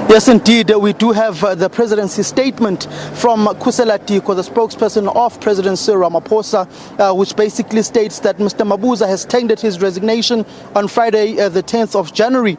Yes, indeed. We do have the presidency statement from Khusela Tiko, the spokesperson of President Cyril Ramaphosa, which basically states that Mr. Mabuza has tendered his resignation on Friday, the 10th of January.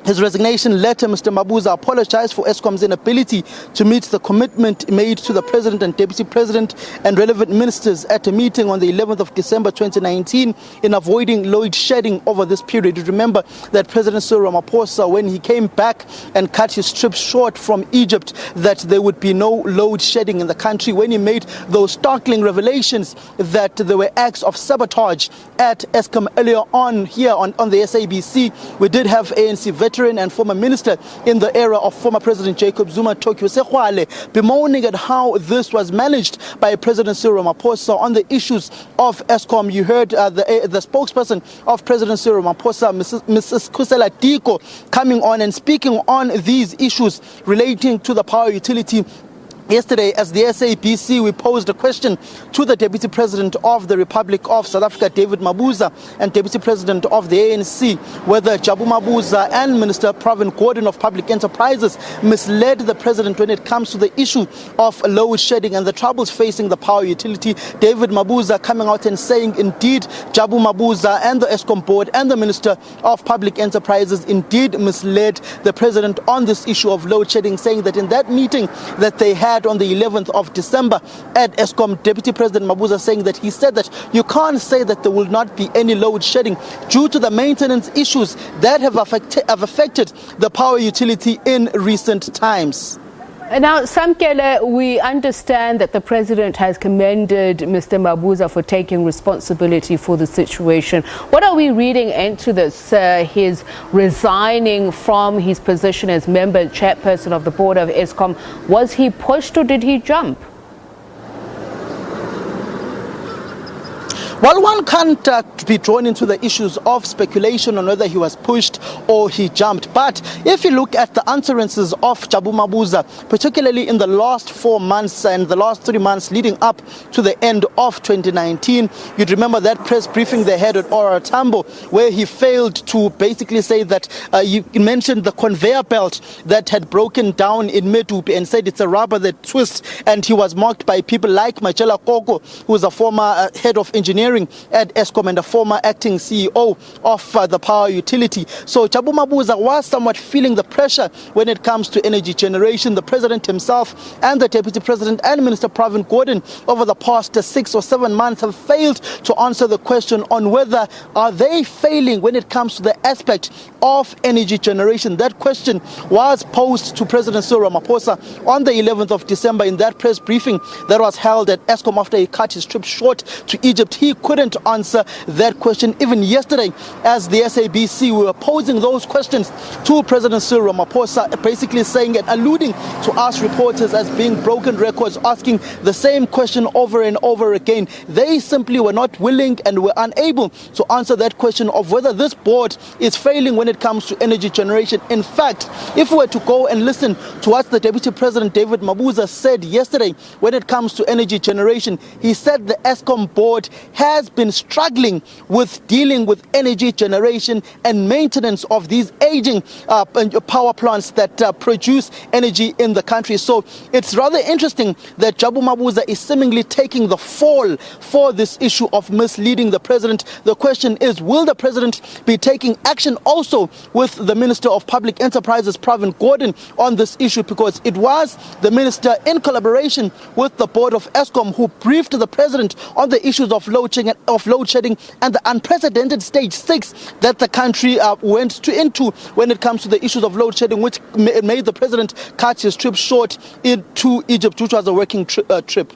His resignation letter, Mr. Mabuza apologized for Eskom's inability to meet the commitment made to the President and Deputy President and relevant ministers at a meeting on the 11th of December 2019 in avoiding load shedding over this period. You remember that President Cyril Ramaphosa, when he came back and cut his trip short from Egypt, that there would be no load shedding in the country, when he made those startling revelations that there were acts of sabotage at Eskom earlier on here on the SABC. We did have ANC veteran and former minister in the era of former President Jacob Zuma, Tokyo Sekhwale, bemoaning at how this was managed by President Cyril Ramaphosa on the issues of Eskom. You heard the spokesperson of President Cyril Ramaphosa, Mrs. Khusela Tiko, coming on and speaking on these issues relating to the power utility. Yesterday, as the SABC, we posed a question to the Deputy President of the Republic of South Africa, David Mabuza, and Deputy President of the ANC, whether Jabu Mabuza and Minister Pravin Gordhan of Public Enterprises misled the President when it comes to the issue of load shedding and the troubles facing the power utility. David Mabuza coming out and saying, indeed, Jabu Mabuza and the Eskom Board and the Minister of Public Enterprises indeed misled the President on this issue of load shedding, saying that in that meeting that they had on the 11th of December at Eskom, Deputy President Mabuza saying that he said that you can't say that there will not be any load shedding due to the maintenance issues that have affected the power utility in recent times. Now, Samkele, we understand that the President has commended Mr. Mabuza for taking responsibility for the situation. What are we reading into this? His resigning from his position as member and chairperson of the Board of Eskom. Was he pushed or did he jump? Well, one can't be drawn into the issues of speculation on whether he was pushed or he jumped. But if you look at the utterances of Jabu Mabuza, particularly in the last 4 months and the last 3 months leading up to the end of 2019, you'd remember that press briefing they had at Ora Tambo, where he failed to basically say that you mentioned the conveyor belt that had broken down in Medupi and said it's a rubber that twists, and he was mocked by people like Machela Koko, who is a former head of engineering at Eskom and a former acting CEO of the power utility. So Jabu Mabuza was somewhat feeling the pressure when it comes to energy generation. The President himself and the Deputy President and Minister Pravin Gordhan over the past 6 or 7 months have failed to answer the question on whether are they failing when it comes to the aspect of energy generation. That question was posed to President Cyril Ramaphosa on the 11th of December in that press briefing that was held at Eskom after he cut his trip short to Egypt. He couldn't answer that question. Even yesterday, as the SABC, we were posing those questions to President Cyril Ramaphosa, basically saying and alluding to us reporters as being broken records, asking the same question over and over again. They simply were not willing and were unable to answer that question of whether this board is failing when it comes to energy generation. In fact, if we were to go and listen to what the Deputy President David Mabuza said yesterday when it comes to energy generation, he said the Eskom board has been struggling with dealing with energy generation and maintenance of these aging power plants that produce energy in the country. So it's rather interesting that Jabu Mabuza is seemingly taking the fall for this issue of misleading the President. The question is, will the President be taking action also with the Minister of Public Enterprises, Pravin Gordhan, on this issue? Because it was the Minister in collaboration with the Board of Eskom who briefed the President on the issues of load shedding and the unprecedented stage 6 that the country went into when it comes to the issues of load shedding, which made the President cut his trip short into Egypt, which was a working trip.